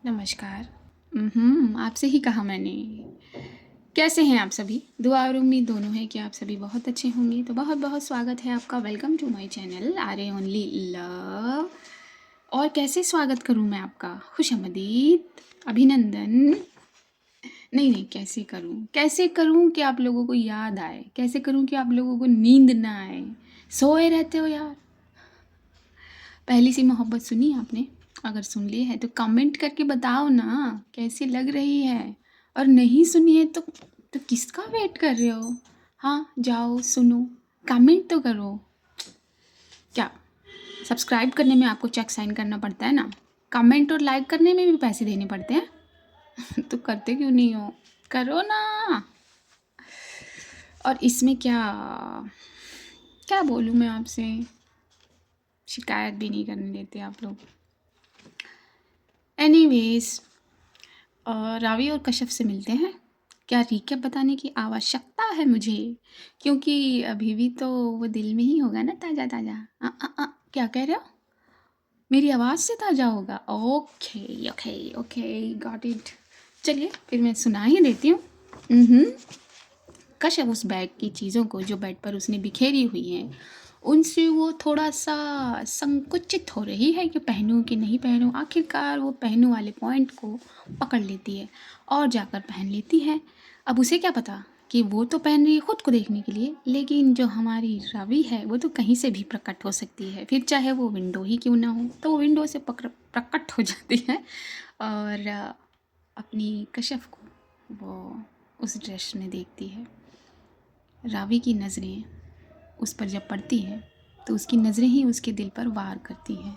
नमस्कार। आपसे ही कहा मैंने। कैसे हैं आप सभी? दुआ और उम्मीद दोनों है कि आप सभी बहुत अच्छे होंगे। तो बहुत बहुत स्वागत है आपका। Welcome to my channel Arya only love. और कैसे स्वागत करूं मैं आपका? खुशामदीद, अभिनंदन। नहीं नहीं, कैसे करूं कि आप लोगों को याद आए? कैसे करूं कि आप लोगों को नींद ना आए? सोए रहते हो यार। पहली सी मोहब्बत सुनी आपने? अगर सुन ली है तो कमेंट करके बताओ ना कैसी लग रही है। और नहीं सुनी है तो किसका वेट कर रहे हो? हाँ, जाओ सुनो, कमेंट तो करो। क्या सब्सक्राइब करने में आपको चेक साइन करना पड़ता है ना? कमेंट और लाइक करने में भी पैसे देने पड़ते हैं। तो करते क्यों नहीं हो? करो ना। और इसमें क्या क्या बोलूँ मैं आपसे? शिकायत भी नहीं करने देते आप लोग। एनीवेज, रावी और कश्यप से मिलते हैं। क्या रीकैप बताने की आवश्यकता है मुझे? क्योंकि अभी भी तो वो दिल में ही होगा ना, ताज़ा ताज़ा। क्या कह रहे हो? मेरी आवाज़ से ताज़ा होगा? Okay okay okay, got it. चलिए फिर मैं सुना ही देती हूँ। हम्म। कश्यप उस बैग की चीज़ों को जो बेड पर उसने बिखेरी हुई हैं, उनसे वो थोड़ा सा संकुचित हो रही है कि पहनूं कि नहीं पहनूं। आखिरकार वो पहनूं वाले पॉइंट को पकड़ लेती है और जाकर पहन लेती है। अब उसे क्या पता कि वो तो पहन रही है खुद को देखने के लिए, लेकिन जो हमारी रवि है वो तो कहीं से भी प्रकट हो सकती है। फिर चाहे वो विंडो ही क्यों ना हो, तो वो विंडो से प्रकट हो जाती है और अपनी कश्यप को वो उस ड्रेस में देखती है। रावी की नज़रें उस पर जब पड़ती हैं तो उसकी नज़रें ही उसके दिल पर वार करती हैं।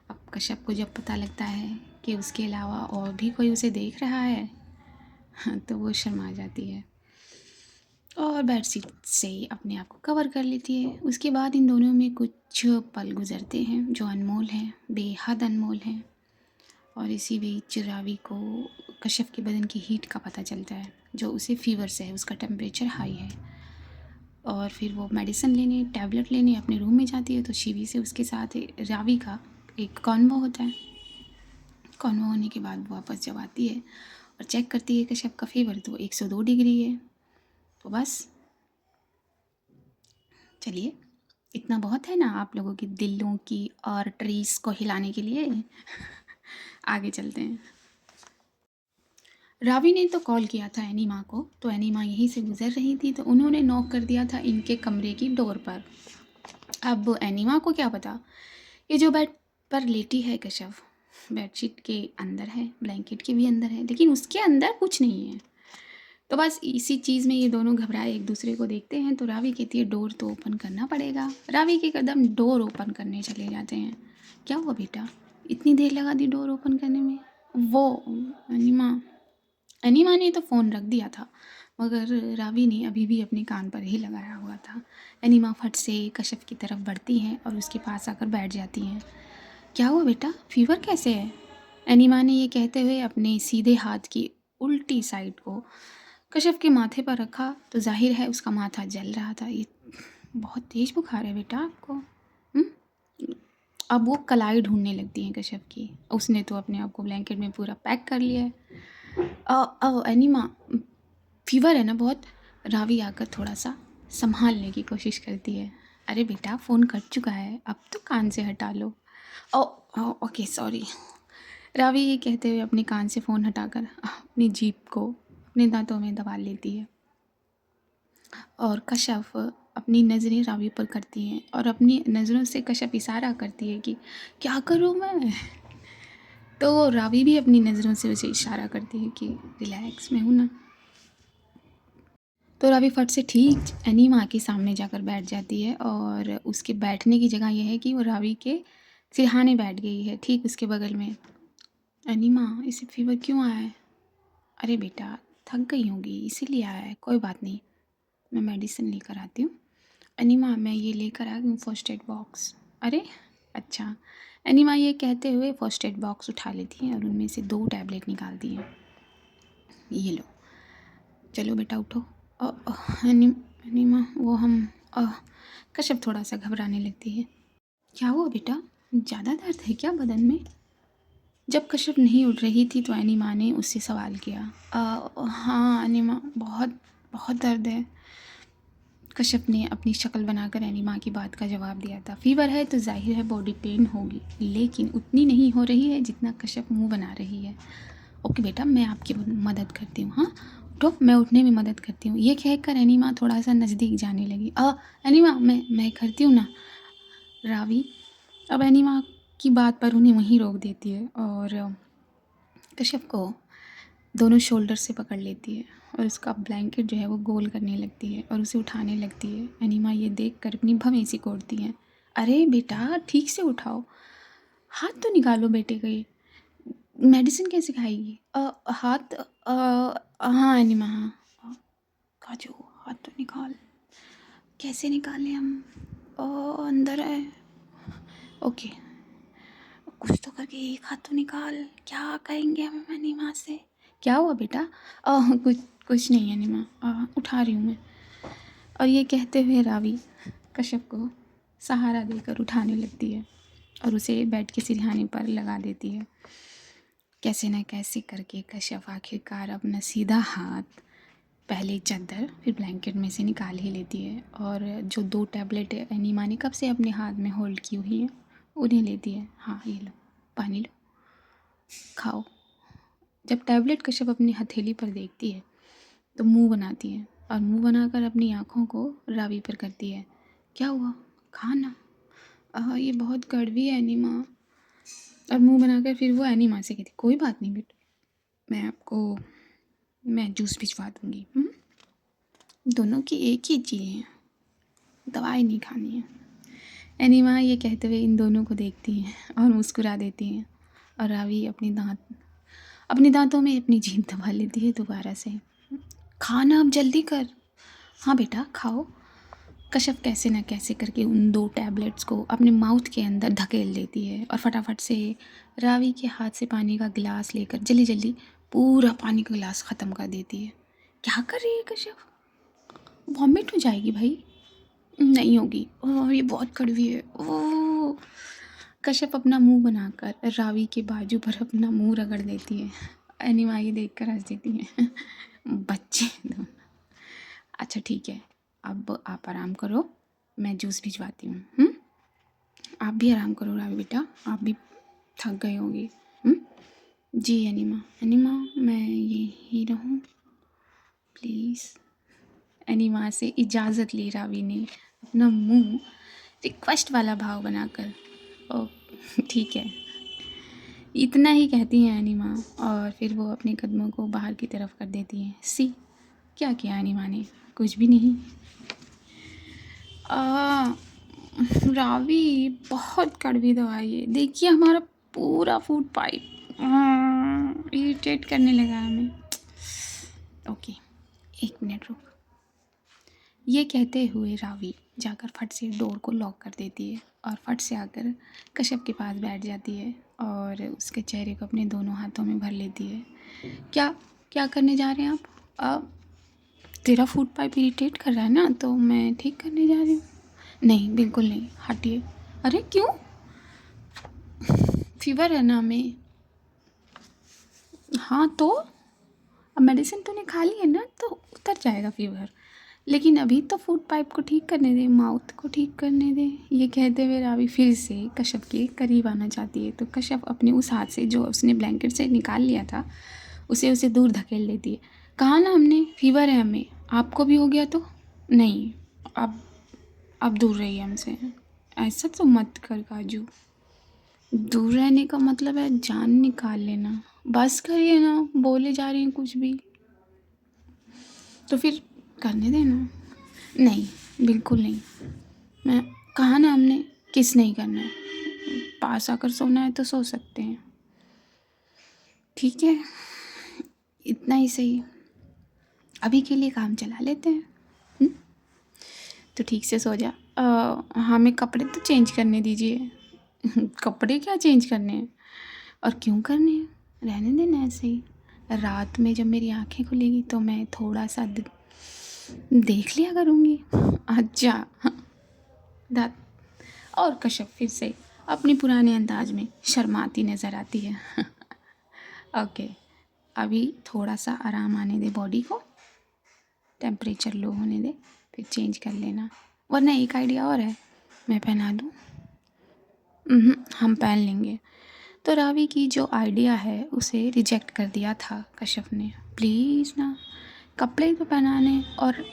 अब कश्यप को जब पता लगता है कि उसके अलावा और भी कोई उसे देख रहा है, तो वो शर्मा जाती है और बेडशीट से अपने आप को कवर कर लेती है। उसके बाद इन दोनों में कुछ पल गुजरते हैं जो अनमोल हैं, बेहद अनमोल हैं। और इसी बीच रावी को कश्यप के बदन की हीट का पता चलता है, जो उसे फीवर से है, उसका टेम्परेचर हाई है। और फिर वो मेडिसिन लेने, टैबलेट लेने अपने रूम में जाती है तो शिवी से उसके साथ रावी का एक कॉन्वो होता है। कॉन्वो होने के बाद वो वापस जब आती है और चेक करती है कश्यप का फीवर तो 102 डिग्री है। तो बस चलिए, इतना बहुत है ना आप लोगों की दिलों की आर्टरीज को हिलाने के लिए। आगे चलते हैं। रावी ने तो कॉल किया था एनीमा को, तो एनीमा यहीं से गुजर रही थी तो उन्होंने नॉक कर दिया था इनके कमरे की डोर पर। अब एनीमा को क्या पता ये जो बेड पर लेटी है कश्यप बेडशीट के अंदर है, ब्लैंकेट के भी अंदर है, लेकिन उसके अंदर कुछ नहीं है। तो बस इसी चीज़ में ये दोनों घबराए एक दूसरे को देखते हैं। तो रावी कहती है डोर तो ओपन करना पड़ेगा। रावी के कदम डोर ओपन करने चले जाते हैं। क्या हुआ बेटा, इतनी देर लगा दी डोर ओपन करने में? वो अनिमा अनिमा ने तो फ़ोन रख दिया था, मगर रावी ने अभी भी अपने कान पर ही लगाया हुआ था। अनिमा फट से कश्यप की तरफ बढ़ती हैं और उसके पास आकर बैठ जाती हैं। क्या हुआ बेटा, फीवर कैसे है? अनिमा ने ये कहते हुए अपने सीधे हाथ की उल्टी साइड को कश्यप के माथे पर रखा तो जाहिर है उसका माथा जल रहा था। ये बहुत तेज़ बुखार है बेटा आपको। अब वो कलाई ढूंढने लगती हैं कश्यप की। उसने तो अपने आप को ब्लैंकेट में पूरा पैक कर लिया है। एनिमा, फीवर है ना बहुत? रावी आकर थोड़ा सा संभालने की कोशिश करती है। अरे बेटा फ़ोन कट चुका है, अब तो कान से हटा लो। ओ, ओके सॉरी। रावी ये कहते हुए अपने कान से फ़ोन हटाकर अपनी जीभ को अपने दांतों में दबा लेती है और कश्यप अपनी नज़रें रावी पर करती हैं और अपनी नज़रों से कश्यप इशारा करती है कि क्या करूँ मैं? तो रावी भी अपनी नज़रों से उसे इशारा करती है कि रिलैक्स, मैं हूँ ना। तो रावी फट से ठीक एनीमा के सामने जाकर बैठ जाती है और उसके बैठने की जगह यह है कि वो रावी के सिरहाने बैठ गई है, ठीक उसके बगल में। एनीमा, इसे फीवर क्यों आया है? अरे बेटा थक गई होगी इसीलिए आया है, कोई बात नहीं, मैं मेडिसिन लेकर आती हूँ। एनीमा, मैं ये लेकर आ गई हूँ फर्स्ट एड बॉक्स। अरे अच्छा। एनीमा ये कहते हुए फर्स्ट एड बॉक्स उठा लेती है और उनमें से 2 टैबलेट निकालती हैं। ये लो, चलो बेटा उठो। एनीमा, वो हम कश्यप थोड़ा सा घबराने लगती है। क्या हुआ बेटा, ज़्यादा दर्द है क्या बदन में? जब कश्यप नहीं उठ रही थी तो एनिमा ने उससे सवाल किया। हाँ एनिमा, बहुत बहुत दर्द है। कश्यप ने अपनी शक्ल बनाकर एनिमा की बात का जवाब दिया था। फीवर है तो जाहिर है बॉडी पेन होगी, लेकिन उतनी नहीं हो रही है जितना कश्यप मुंह बना रही है। ओके बेटा, मैं आपकी मदद करती हूँ। हाँ उठो, मैं उठने में मदद करती हूँ। ये कहकर एनिमा थोड़ा सा नज़दीक जाने लगी। एनिमा, मैं करती हूँ ना। रावी अब एनिमा की बात पर उन्हें वहीं रोक देती है और कश्यप को दोनों शोल्डर से पकड़ लेती है और उसका ब्लैंकेट जो है वो गोल करने लगती है और उसे उठाने लगती है। एनिमा ये देखकर अपनी भवें सिकोड़ती है। अरे बेटा, ठीक से उठाओ, हाथ तो निकालो बेटे का। ये मेडिसिन कैसे खाएगी? हाथ, हाँ एनिमा, हाँ। काजू, हाथ तो निकाल। कैसे निकालें हम? अंदर है। ओके, कुछ तो करके एक हाथ तो निकाल। क्या कहेंगे हम एनिमा से? क्या हुआ बेटा? कुछ नहीं एनिमा, उठा रही हूँ मैं। और ये कहते हुए रावी कश्यप को सहारा देकर उठाने लगती है और उसे बेड के सिरहाने पर लगा देती है। कैसे न कैसे करके कश्यप आखिरकार अपना सीधा हाथ पहले चादर फिर ब्लैंकेट में से निकाल ही लेती है और जो 2 टैबलेट एनिमा ने कब से अपने हाथ में होल्ड की हुई है उन्हें लेती है। हाँ ये लो, पानी लो, खाओ। जब टैबलेट कश्यप अपनी हथेली पर देखती है तो मुंह बनाती है और मुंह बनाकर अपनी आँखों को रावी पर करती है। क्या हुआ? खाना? ये बहुत कड़वी है एनिमा। और मुंह बनाकर फिर वो एनिमा से कहती, कोई बात नहीं बेटा, मैं जूस भिजवा दूँगी। दोनों की एक ही चीज़ है, दवाई नहीं खानी है। एनिमा ये कहते हुए इन दोनों को देखती है और मुस्कुरा देती है और रावी अपने दांतों में अपनी जीभ दबा लेती है दोबारा से। खाना अब जल्दी कर। हाँ बेटा खाओ। कश्यप कैसे न कैसे करके उन 2 टैबलेट्स को अपने माउथ के अंदर धकेल देती है और फटाफट से रावी के हाथ से पानी का गिलास लेकर जल्दी जल्दी पूरा पानी का गिलास ख़त्म कर देती है। क्या कर रही है कश्यप? वॉमिट हो जाएगी भाई। नहीं होगी। ओह ये बहुत कड़वी है। ओह। कश्यप अपना मुंह बनाकर रावी के बाजू पर अपना मुंह रगड़ देती है। एनिमा ये देख कर हंस देती है। बच्चे दोनों। अच्छा ठीक है, अब आप आराम करो, मैं जूस भिजवाती हूँ। आप भी आराम करो रावी बेटा, आप भी थक गए होंगे। जी एनिमा, एनिमा मैं यहीं रहूँ प्लीज़। एनिमा से इजाज़त ली रावी ने अपना मुंह रिक्वेस्ट वाला भाव बनाकर। ओ ठीक है, इतना ही कहती हैं एनिमा और फिर वो अपने कदमों को बाहर की तरफ कर देती हैं। सी क्या किया एनिमा ने? कुछ भी नहीं। रावी बहुत कड़वी दवाई है, देखिए हमारा पूरा फूड पाइप इरिटेट करने लगा हमें। ओके, 1 मिनट रुक। ये कहते हुए रावी जाकर फट से डोर को लॉक कर देती है और फट से आकर कश्यप के पास बैठ जाती है और उसके चेहरे को अपने दोनों हाथों में भर लेती है। क्या क्या करने जा रहे हैं आप? तेरा फूड पाइप इरिटेट कर रहा है ना, तो मैं ठीक करने जा रही हूँ। नहीं बिल्कुल नहीं, हटिए। अरे क्यों? फीवर है ना हमें। हाँ तो अब मेडिसिन तूने खा ली है ना, तो उतर जाएगा फीवर, लेकिन अभी तो फूड पाइप को ठीक करने दे, माउथ को ठीक करने दे। ये कहते हुए रावी फिर से कश्यप के करीब आना चाहती है तो कश्यप अपने उस हाथ से जो उसने ब्लैंकेट से निकाल लिया था उसे दूर धकेल देती है। कहा ना हमने फीवर है हमें, आपको भी हो गया तो? नहीं, अब दूर रहिए हमसे। ऐसा तो मत कर काजू, दूर रहने का मतलब है जान निकाल लेना। बस करिए ना, बोले जा रही हैं कुछ भी, तो फिर करने देना। नहीं बिल्कुल नहीं, मैं कहा ना हमने किस नहीं करना है। पास आकर सोना है तो सो सकते हैं, ठीक है, इतना ही सही, अभी के लिए काम चला लेते हैं। तो ठीक से सो जा। हमें कपड़े तो चेंज करने दीजिए। कपड़े क्या चेंज करने हैं? और क्यों करने हैं, रहने देना ऐसे ही। रात में जब मेरी आँखें खुलेगी तो मैं थोड़ा सा देख लिया करूँगी। अच्छा रात। और कश्यप फिर से अपनी पुराने अंदाज में शर्माती नज़र आती है। ओके, अभी थोड़ा-सा आराम आने दे बॉडी को, टेम्परेचर लो होने दे, फिर चेंज कर लेना। वरना एक आइडिया और है, मैं पहना दूँ? हम पहन लेंगे। तो रावी की जो आइडिया है उसे रिजेक्ट कर दिया था कश्यप ने। प्लीज़ ना, कपड़े तो पहनाने और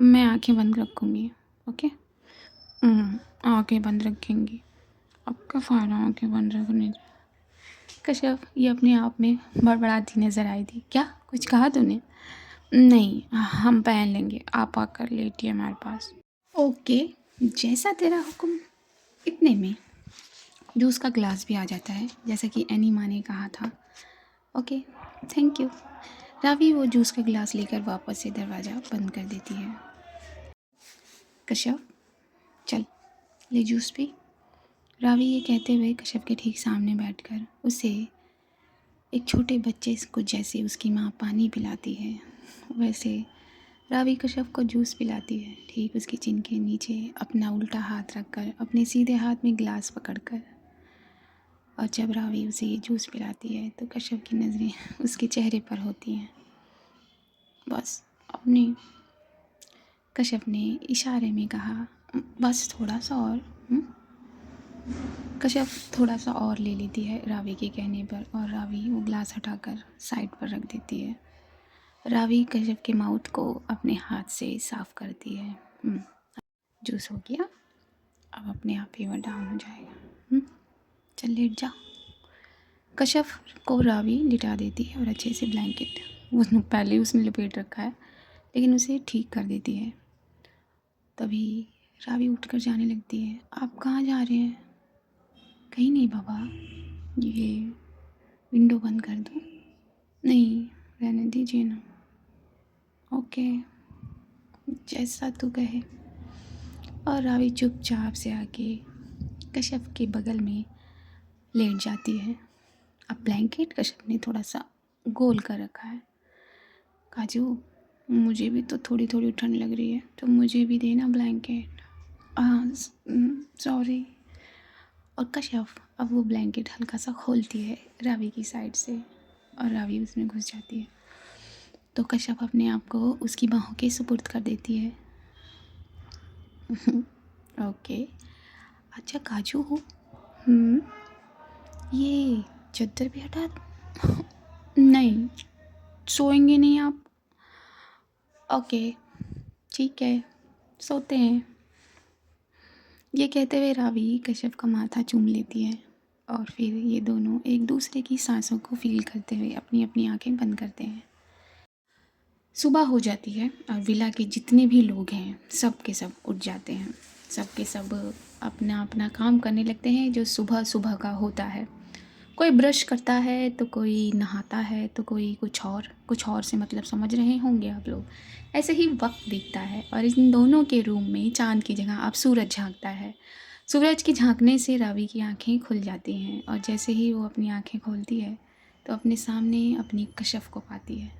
मैं आँखें बंद रखूँगी, ओके? आँखें बंद रखेंगी। अब क्या फ़ायदा आँखें बंद रखने से? कश्यप ये अपने आप में बड़बड़ाती नज़र आई थी। क्या कुछ कहा तूने? नहीं, हम पहन लेंगे, आप आकर लेटिए हमारे पास। ओके, जैसा तेरा हुक्म। इतने में जूस का ग्लास भी आ जाता है, जैसा कि एनी माँ ने कहा था। Okay, thank you. रावी वो जूस का गिलास लेकर वापस से दरवाज़ा बंद कर देती है। कश्यप चल ले जूस पी। रावी ये कहते हुए कश्यप के ठीक सामने बैठकर उसे एक छोटे बच्चे को जैसे उसकी माँ पानी पिलाती है वैसे रावी कश्यप को जूस पिलाती है, ठीक उसकी चिन के नीचे अपना उल्टा हाथ रखकर अपने सीधे हाथ में गिलास पकड़कर। और जब रावी उसे ये जूस पिलाती है तो कश्यप की नज़रें उसके चेहरे पर होती हैं। बस अपनी कश्यप ने इशारे में कहा, बस थोड़ा सा और। कश्यप थोड़ा सा और ले लेती है रावी के कहने पर और रावी वो ग्लास हटाकर साइड पर रख देती है। रावी कश्यप के माउथ को अपने हाथ से साफ़ करती है। जूस हो गया, अब अपने आप ही वो डाउन हो जाएगा। चल लेट जा। कश्यप को रावी लिटा देती है और अच्छे से ब्लैंकेट उसने पहले उसने लपेट रखा है लेकिन उसे ठीक कर देती है। तभी रावी उठकर जाने लगती है। आप कहाँ जा रहे हैं? कहीं नहीं बाबा, ये विंडो बंद कर दो। नहीं, रहने दीजिए ना। ओके, जैसा तू कहे। और रावी चुपचाप से आके कश्यप के बगल में लेट जाती है। अब ब्लैंकेट कश्यप ने थोड़ा सा गोल कर रखा है। काजू, मुझे भी तो थोड़ी थोड़ी ठंड लग रही है, तो मुझे भी देना ब्लैंकेट। सॉरी। और कश्यप अब वो ब्लैंकेट हल्का सा खोलती है रावी की साइड से और रावी उसमें घुस जाती है। तो कश्यप अपने आप को उसकी बाहों के सुपुर्द कर देती है। ओके, अच्छा काजू हो, ये चद्दर भी हटा नहीं, सोएंगे नहीं आप? ओके ठीक है, सोते हैं। ये कहते हुए रावी कश्यप का माथा चूम लेती है और फिर ये दोनों एक दूसरे की सांसों को फील करते हुए अपनी अपनी आंखें बंद करते हैं। सुबह हो जाती है और विला के जितने भी लोग हैं सब के सब उठ जाते हैं। सब के सब अपना अपना काम करने लगते हैं जो सुबह सुबह का होता है। कोई ब्रश करता है तो कोई नहाता है तो कोई कुछ और से मतलब समझ रहे होंगे आप लोग। ऐसे ही वक्त बीतता है और इन दोनों के रूम में चांद की जगह अब सूरज झांकता है। सूरज के झांकने से रावी की आंखें खुल जाती हैं और जैसे ही वो अपनी आंखें खोलती है तो अपने सामने अपनी कश्यप को पाती है।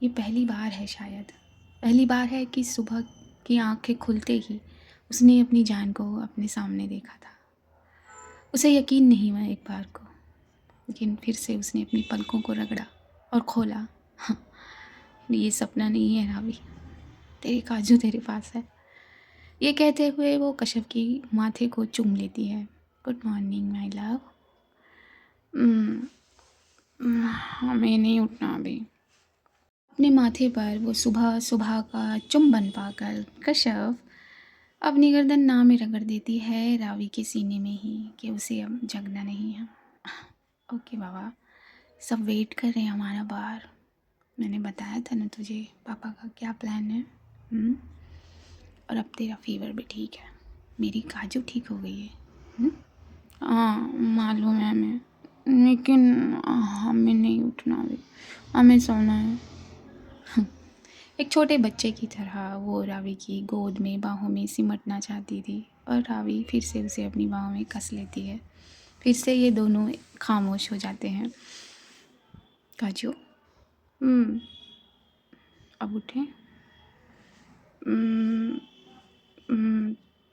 ये पहली बार है, शायद पहली बार है कि सुबह की आंखें खुलते ही उसने अपनी जान को अपने सामने देखा था। उसे यकीन नहीं हुआ एक बार को, लेकिन फिर से उसने अपनी पलकों को रगड़ा और खोला। हाँ, ये सपना नहीं है रावी, तेरी काजू तेरे पास है। ये कहते हुए वो कश्यप की माथे को चूम लेती है। Good morning my love. हमें नहीं उठना अभी। अपने माथे पर वो सुबह सुबह का चुंबन पाकर कश्यप अपनी गर्दन ना में रगड़ देती है रावी के सीने में ही कि उसे अब जगना नहीं है। ओके बाबा, सब वेट कर रहे हैं हमारा बाहर। मैंने बताया था ना तुझे पापा का क्या प्लान है। और अब तेरा फीवर भी ठीक है, मेरी काजू ठीक हो गई है। हाँ मालूम है हमें, लेकिन हमें नहीं उठना अभी, हमें सोना है। एक छोटे बच्चे की तरह वो रावी की गोद में बाहों में सिमटना चाहती थी और रावी फिर से उसे अपनी बाहों में कस लेती है। फिर से ये दोनों खामोश हो जाते हैं। काजू, अब उठें?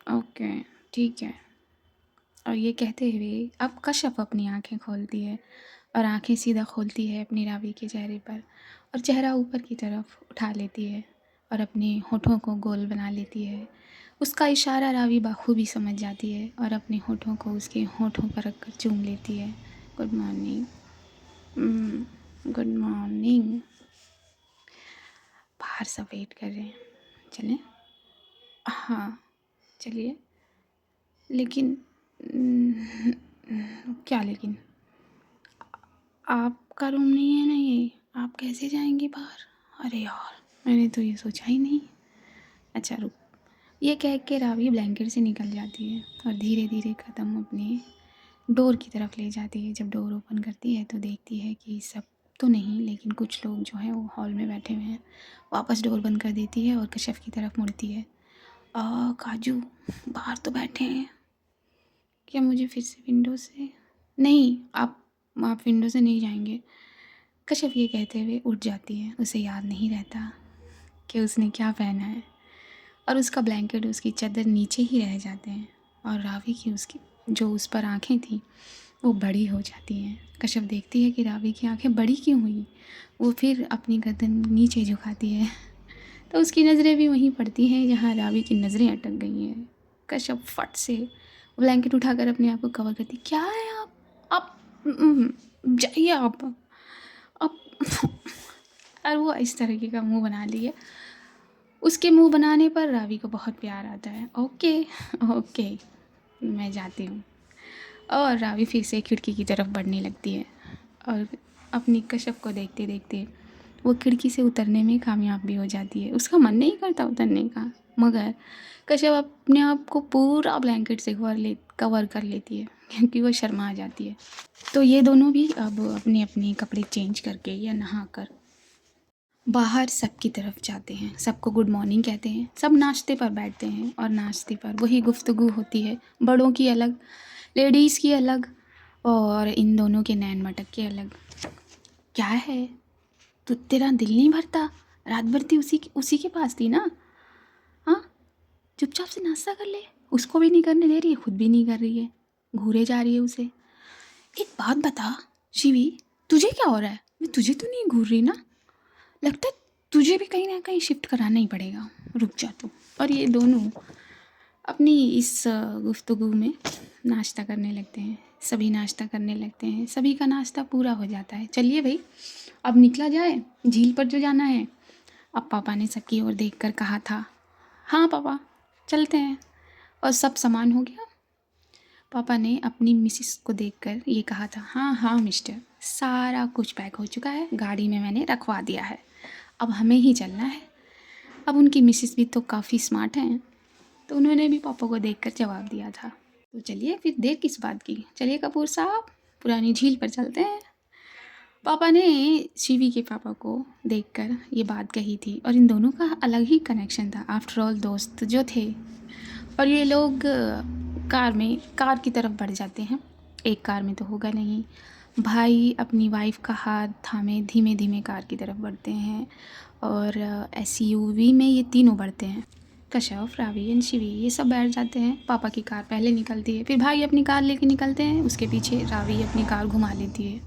ओके ठीक है। और ये कहते हुए अब कश्यप अपनी आंखें खोलती है और आंखें सीधा खोलती है अपनी रावी के चेहरे पर और चेहरा ऊपर की तरफ उठा लेती है और अपने होठों को गोल बना लेती है। उसका इशारा रावी बखूबी समझ जाती है और अपने होठों को उसके होठों पर रखकर चूम लेती है। Good morning. Good morning. बाहर सब वेट कर रहे हैं, चलें? हाँ चलिए। लेकिन क्या लेकिन? आपका रूम नहीं है ना ये, आप कैसे जाएंगे बाहर? अरे यार, मैंने तो ये सोचा ही नहीं। अच्छा रुक। ये कह के रावी ब्लैंकेट से निकल जाती है और धीरे धीरे कदम अपने डोर की तरफ ले जाती है। जब डोर ओपन करती है तो देखती है कि सब तो नहीं, लेकिन कुछ लोग जो हैं वो हॉल में बैठे हुए हैं। वापस डोर बंद कर देती है और कश्यप की तरफ मुड़ती है। काजू बाहर तो बैठे हैं, क्या मुझे फिर से विंडो से? नहीं, आप विंडो से नहीं जाएंगे। कश्यप ये कहते हुए उठ जाती है। उसे याद नहीं रहता कि उसने क्या पहना है और उसका ब्लैंकेट, उसकी चादर नीचे ही रह जाते हैं और रावी की उसकी जो उस पर आँखें थीं वो बड़ी हो जाती हैं। कश्यप देखती है कि रावी की आँखें बड़ी क्यों हुई। वो फिर अपनी गर्दन नीचे झुकाती है तो उसकी नज़रें भी वहीं पड़ती हैं जहाँ रावी की नज़रें अटक गई हैं। कश्यप फट से ब्लैंकेट उठाकर अपने आप को कवर करती। क्या है आप जाइए आप और वो इस तरीके का मुंह बना लिए। उसके मुंह बनाने पर रावी को बहुत प्यार आता है। ओके ओके, मैं जाती हूँ। और रावी फिर से खिड़की की तरफ बढ़ने लगती है और अपनी कश्यप को देखते देखते वो खिड़की से उतरने में कामयाब भी हो जाती है। उसका मन नहीं करता उतरने का, मगर कश्यप अपने आप को पूरा ब्लैंकेट से कवर कर लेती है क्योंकि वो शर्मा जाती है। तो ये दोनों भी अब अपने अपने कपड़े चेंज करके या नहा कर बाहर सबकी तरफ जाते हैं। सबको गुड मॉर्निंग कहते हैं। सब नाश्ते पर बैठते हैं और नाश्ते पर वही गुफ्तगू होती है, बड़ों की अलग, लेडीज़ की अलग और इन दोनों के नैन मटक के अलग। क्या है, तो तेरा दिल नहीं भरता? रात भर थी उसी के पास थी ना? हाँ, चुपचाप से नाश्ता कर ले। उसको भी नहीं करने दे रही है, खुद भी नहीं कर रही है, घूरे जा रही है उसे। एक बात बता शिवी, तुझे क्या हो रहा है? मैं तुझे तो नहीं घूर रही ना? लगता है तुझे भी कहीं ना कहीं शिफ्ट कराना ही पड़ेगा। रुक जा तू। और ये दोनों अपनी इस गुफ्तगू में नाश्ता करने लगते हैं। सभी नाश्ता करने लगते हैं, सभी का नाश्ता पूरा हो जाता है। चलिए भाई, अब निकला जाए, झील पर जो जाना है। अब पापा ने सबकी ओर देखकर कहा था, हाँ पापा चलते हैं। और सब सामान हो गया। पापा ने अपनी मिसिस को देखकर ये कहा था, हाँ हाँ मिस्टर, सारा कुछ पैक हो चुका है, गाड़ी में मैंने रखवा दिया है, अब हमें ही चलना है। अब उनकी मिसिस भी तो काफ़ी स्मार्ट हैं, तो उन्होंने भी पापा को देखकर जवाब दिया था। तो चलिए फिर देर किस बात की, चलिए कपूर साहब पुरानी झील पर चलते हैं। पापा ने शिवी के पापा को देखकर ये बात कही थी और इन दोनों का अलग ही कनेक्शन था। आफ्टर ऑल दोस्त जो थे। और ये लोग कार की तरफ बढ़ जाते हैं। एक कार में तो होगा नहीं। भाई अपनी वाइफ का हाथ थामे धीमे धीमे कार की तरफ बढ़ते हैं और एसयूवी में ये तीनों बढ़ते हैं। कश्यप, रावी एंड शिवी ये सब बैठ जाते हैं। पापा की कार पहले निकलती है, फिर भाई अपनी कार लेके निकलते हैं, उसके पीछे रावी अपनी कार घुमा लेती है।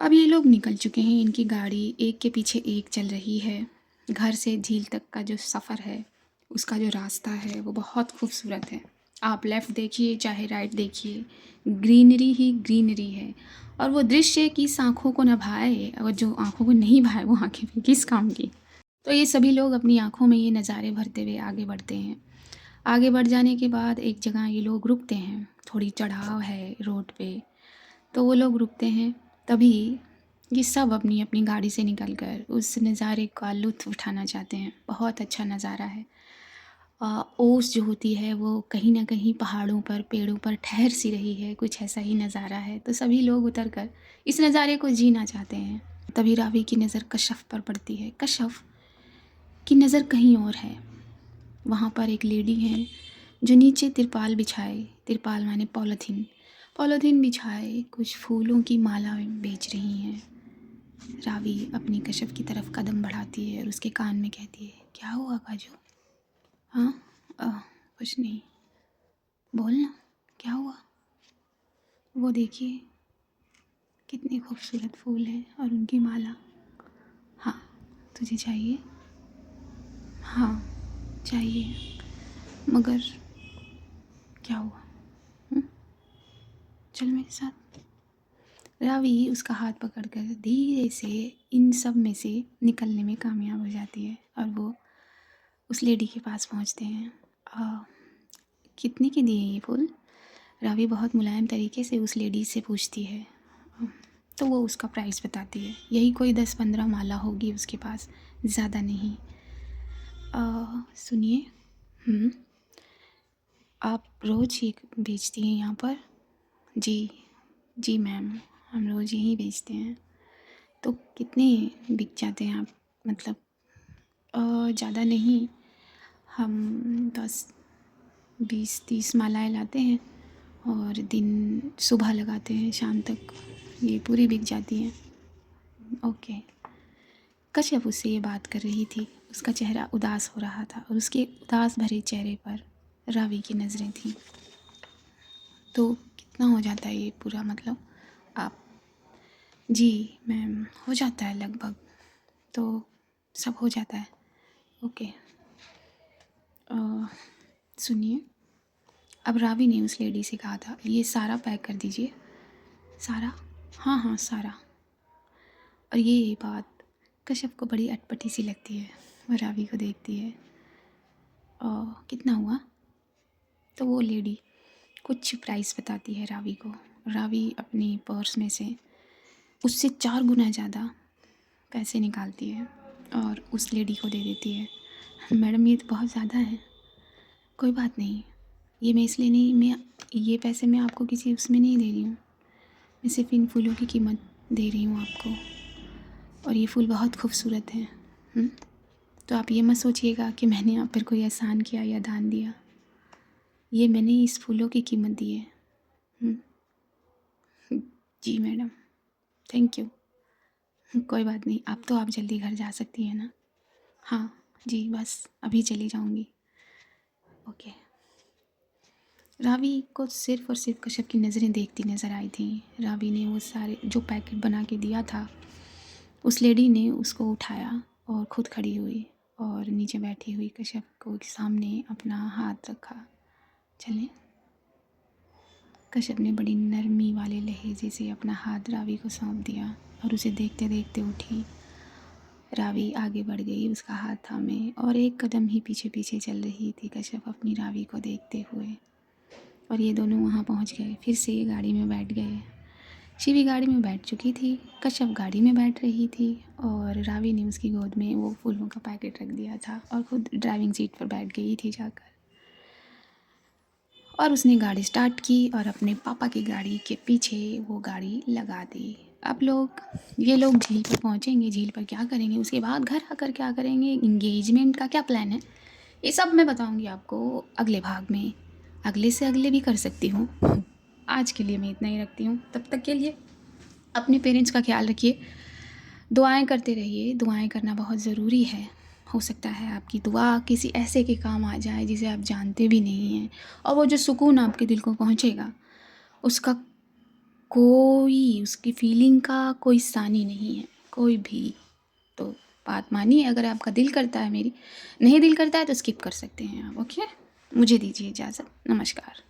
अब ये लोग निकल चुके हैं, इनकी गाड़ी एक के पीछे एक चल रही है। घर से झील तक का जो सफ़र है, उसका जो रास्ता है वो बहुत खूबसूरत है। आप लेफ़्ट देखिए चाहे राइट देखिए, ग्रीनरी ही ग्रीनरी है। और वो दृश्य किस आँखों को न भाए, और जो आँखों को नहीं भाए वो आँखें फिर किस काम की। तो ये सभी लोग अपनी आँखों में ये नज़ारे भरते हुए आगे बढ़ते हैं। आगे बढ़ जाने के बाद एक जगह ये लोग रुकते हैं, थोड़ी चढ़ाव है रोड पे, तो वो लोग रुकते हैं। तभी ये सब अपनी अपनी गाड़ी से निकलकर उस नज़ारे का लुत्फ़ उठाना चाहते हैं। बहुत अच्छा नज़ारा है। ओस जो होती है वो कहीं ना कहीं पहाड़ों पर, पेड़ों पर ठहर सी रही है, कुछ ऐसा ही नज़ारा है। तो सभी लोग उतरकर इस नज़ारे को जीना चाहते हैं। तभी रावी की नज़र कश्यप पर पड़ती है। कश्यप की नज़र कहीं और है। वहाँ पर एक लेडी है जो नीचे तिरपाल बिछाए, तिरपाल माने पॉलीथीन, पॉलीथीन बिछाए कुछ फूलों की माला बेच रही हैं। रावी अपनी कश्यप की तरफ कदम बढ़ाती है और उसके कान में कहती है, क्या हुआ काजू? हाँ, कुछ नहीं, बोलना क्या हुआ? वो देखिए कितने खूबसूरत फूल हैं और उनकी माला। हाँ, तुझे चाहिए? हाँ, चाहिए। मगर क्या हुआ? हुँ? चल मेरे साथ। रावी उसका हाथ पकड़कर धीरे से इन सब में से निकलने में कामयाब हो जाती है और वो उस लेडी के पास पहुंचते हैं। कितने के दिए ये फूल? रावी बहुत मुलायम तरीके से उस लेडी से पूछती है। तो वो उसका प्राइस बताती है। यही कोई 10-15 माला होगी उसके पास, ज़्यादा नहीं। सुनिए, आप रोज़ ये बेचती हैं यहाँ पर? जी, जी मैम, हम रोज़ यहीं बेचते हैं। तो कितने बिक जाते हैं आप? मतलब ज़्यादा नहीं, हम 10-20-30 मालाएँ लाते हैं और दिन सुबह लगाते हैं शाम तक ये पूरी बिक जाती हैं। ओके। कश्यप उससे ये बात कर रही थी। उसका चेहरा उदास हो रहा था और उसके उदास भरे चेहरे पर रावी की नज़रें थीं। तो कितना हो जाता है ये पूरा, मतलब आप? जी मैम, हो जाता है लगभग, तो सब हो जाता है। ओके। सुनिए, अब रावी ने उस लेडी से कहा था, ये सारा पैक कर दीजिए। सारा? हाँ हाँ, सारा। और ये बात कश्यप को बड़ी अटपटी सी लगती है। वह रावी को देखती है। कितना हुआ? तो वो लेडी कुछ प्राइस बताती है रावी को। रावी अपनी पर्स में से उससे 4 गुना ज़्यादा पैसे निकालती है और उस लेडी को दे देती है। मैडम, ये तो बहुत ज़्यादा है। कोई बात नहीं, ये मैं इसलिए नहीं, मैं ये पैसे मैं आपको किसी उसमें नहीं दे रही हूँ। मैं सिर्फ इन फूलों की कीमत दे रही हूँ आपको, और ये फूल बहुत खूबसूरत हैं। तो आप ये मत सोचिएगा कि मैंने आप पर कोई एहसान किया या दान दिया। ये मैंने इस फूलों की कीमत दी है। जी मैडम, थैंक यू। कोई बात नहीं, अब तो आप जल्दी घर जा सकती हैं ना? हाँ जी, बस अभी चली जाऊँगी। ओके। रावी को सिर्फ़ और सिर्फ कश्यप की नज़रें देखती नज़र आई थीं। रावी ने वो सारे जो पैकेट बना के दिया था, उस लेडी ने उसको उठाया और ख़ुद खड़ी हुई और नीचे बैठी हुई कश्यप को सामने अपना हाथ रखा। चलें? कश्यप ने बड़ी नरमी वाले लहजे से अपना हाथ रावी को सौंप दिया और उसे देखते देखते उठी। रावी आगे बढ़ गई, उसका हाथ थामे, और एक कदम ही पीछे पीछे चल रही थी कश्यप अपनी रावी को देखते हुए। और ये दोनों वहाँ पहुँच गए। फिर से ये गाड़ी में बैठ गए। शिवी गाड़ी में बैठ चुकी थी, कश्यप गाड़ी में बैठ रही थी और रावी ने उसकी गोद में वो फूलों का पैकेट रख दिया था और ख़ुद ड्राइविंग सीट पर बैठ गई थी जाकर। और उसने गाड़ी स्टार्ट की और अपने पापा की गाड़ी के पीछे वो गाड़ी लगा दी। अब ये लोग झील पर पहुँचेंगे। झील पर क्या करेंगे, उसके बाद घर आकर क्या करेंगे, इंगेजमेंट का क्या प्लान है, ये सब मैं बताऊंगी आपको अगले भाग में। अगले से अगले भी कर सकती हूँ। आज के लिए मैं इतना ही रखती हूँ। तब तक के लिए अपने पेरेंट्स का ख्याल रखिए, दुआएं करते रहिए। दुआएं करना बहुत ज़रूरी है। हो सकता है आपकी दुआ किसी ऐसे के काम आ जाए जिसे आप जानते भी नहीं हैं, और वो जो सुकून आपके दिल को पहुँचेगा उसका उसकी फीलिंग का कोई सानी नहीं है, कोई भी। तो बात मानिए, अगर आपका दिल करता है, मेरी नहीं दिल करता है तो स्किप कर सकते हैं आप। ओके, मुझे दीजिए इजाज़त। नमस्कार।